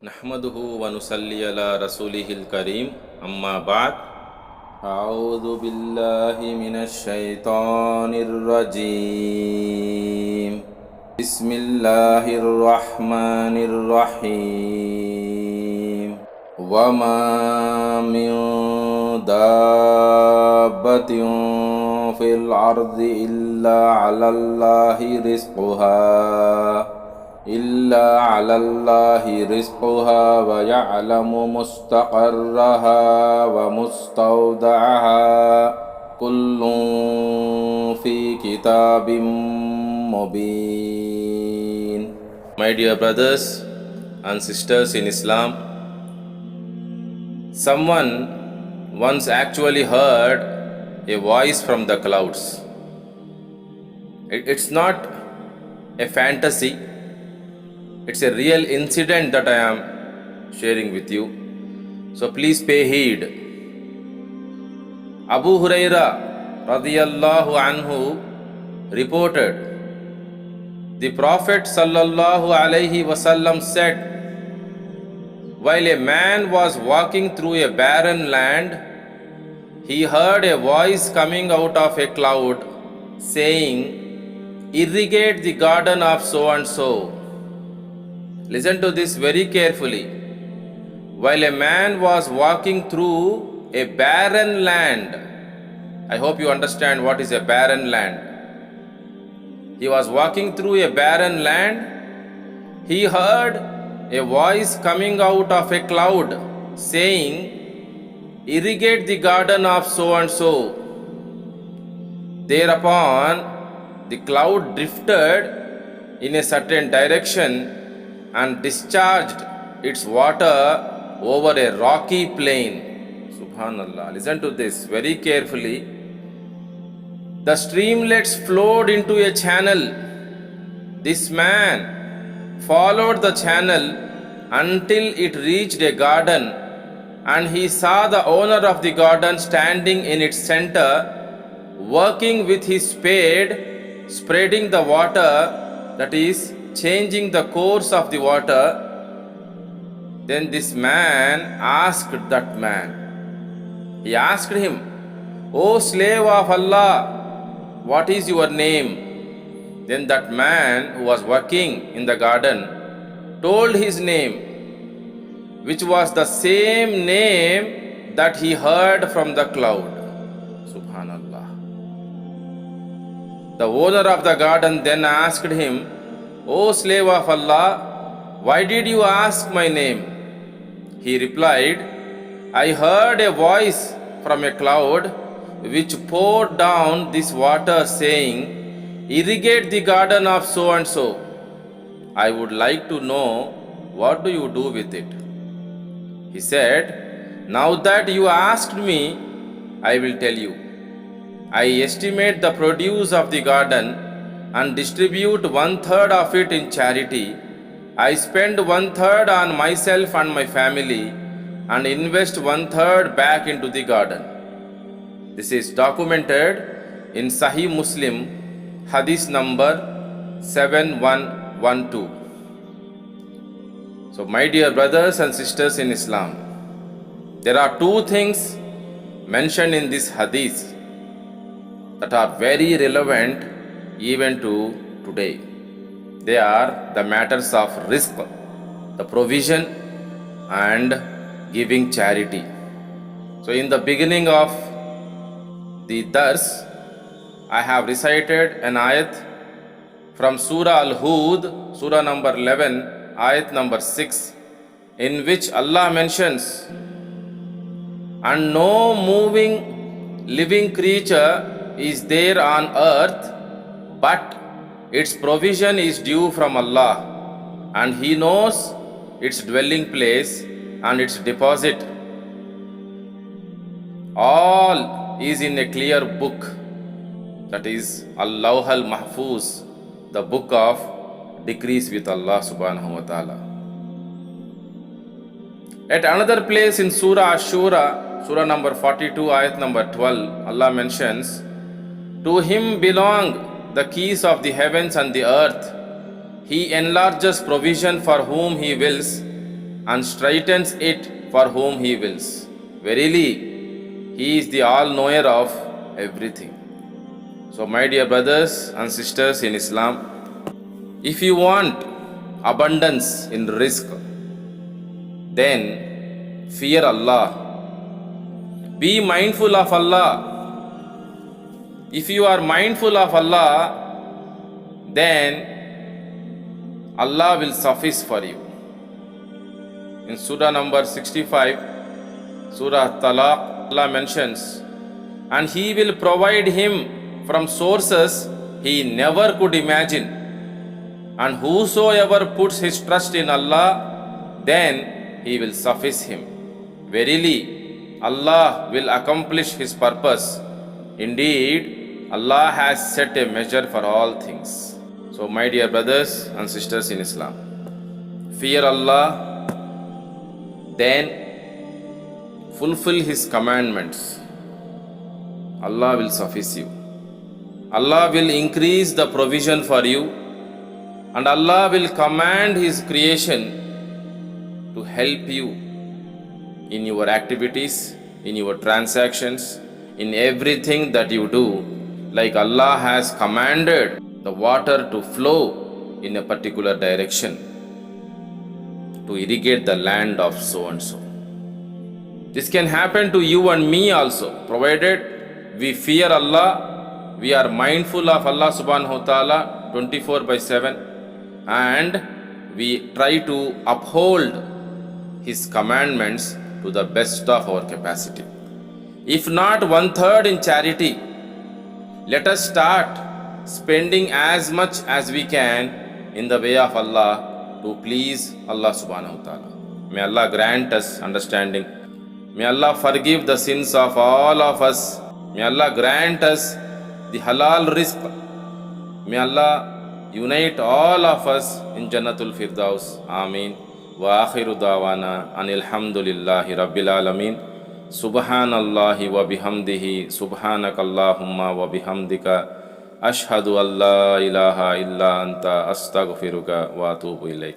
नहमदुहु व नुसल्ली अला रसूलिहिल करीम अम्मा बाद अऊज़ु बिल्लाहि मिनश शैतानिर रजीम बिस्मिल्लाहिर रहमानिर रहीम वमा मिन दाब्बतिन फिल अर्दि इल्ला अलल्लाहि रिज़्क़ुहा व यअलमु मुस्तक़र्रहा व मुस्तौदअहा कुल्लुन फ़ी किताबिम मुबीन। My dear brothers and sisters in Islam, someone once actually heard a voice from the clouds. It's not a fantasy. It's a real incident that I am sharing with you. So please pay heed. Abu Huraira radiyallahu anhu reported, the Prophet sallallahu alaihi wasallam said, while a man was walking through a barren land, he heard a voice coming out of a cloud saying, irrigate the garden of so and so. Listen to this very carefully. While a man was walking through a barren land, I hope you understand what is a barren land. He was walking through a barren land. He heard a voice coming out of a cloud saying, irrigate the garden of so and so. Thereupon, the cloud drifted in a certain direction and discharged its water over a rocky plain. Subhanallah. Listen to this very carefully. The streamlets flowed into a channel. This man followed the channel until it reached a garden, and he saw the owner of the garden standing in its center, working with his spade, spreading the water, that is, changing the course of the water. Then this man asked that man. He asked him, O slave of Allah, what is your name? Then that man who was working in the garden told his name, which was the same name that he heard from the cloud. Subhanallah. The owner of the garden then asked him, O slave of Allah, why did you ask my name? He replied, I heard a voice from a cloud which poured down this water saying, irrigate the garden of so and so. I would like to know, what do you do with it? He said, now that you asked me, I will tell you. I estimate the produce of the garden and distribute 1/3 of it in charity. I spend 1/3 on myself and my family and invest 1/3 back into the garden. This is documented in Sahih Muslim, Hadith number 7112. So my dear brothers and sisters in Islam, there are two things mentioned in this Hadith that are very relevant even to today. They are the matters of rizq, the provision, and giving charity. So in the beginning of the dars, I have recited an ayat from Surah Al-Hud, Surah number 11, ayat number 6, in which Allah mentions, and no moving living creature is there on earth, but its provision is due from Allah, and He knows its dwelling place and its deposit. All is in a clear book, that is Al-Lawh al-Mahfuz, the book of decrees with Allah subhanahu wa ta'ala. At another place in Surah Ash-Shura, Surah number 42, ayat number 12, Allah mentions, to Him belong the keys of the heavens and the earth. He enlarges provision for whom He wills, and straightens it for whom He wills. Verily, He is the all-knower of everything. So, my dear brothers and sisters in Islam, if you want abundance in rizq, then fear Allah. Be mindful of Allah. If you are mindful of Allah, then Allah will suffice for you. In Surah number 65, Surah Talaq, Allah mentions, and He will provide him from sources he never could imagine. And whosoever puts his trust in Allah, then He will suffice him. Verily, Allah will accomplish His purpose. Indeed, Allah has set a measure for all things. So, my dear brothers and sisters in Islam, fear Allah, then fulfill His commandments. Allah will suffice you. Allah will increase the provision for you, and Allah will command His creation to help you in your activities, in your transactions, in everything that you do. Like Allah has commanded the water to flow in a particular direction to irrigate the land of so and so. This can happen to you and me also, provided we fear Allah, we are mindful of Allah subhanahu wa ta'ala 24/7, and we try to uphold His commandments to the best of our capacity. If not 1/3 in charity, let us start spending as much as we can in the way of Allah to please Allah subhanahu wa ta'ala. May Allah grant us understanding. May Allah forgive the sins of all of us. May Allah grant us the halal rizq. May Allah unite all of us in Jannatul Firdaus. Ameen. Wa akhiru dawana anil hamdulillahi rabbil alameen. Subhanallahi wa bihamdihi. Subhanakallahumma wa bihamdika. Ashhadu an la ilaha illa anta astaghfiruka wa atubu ilaik.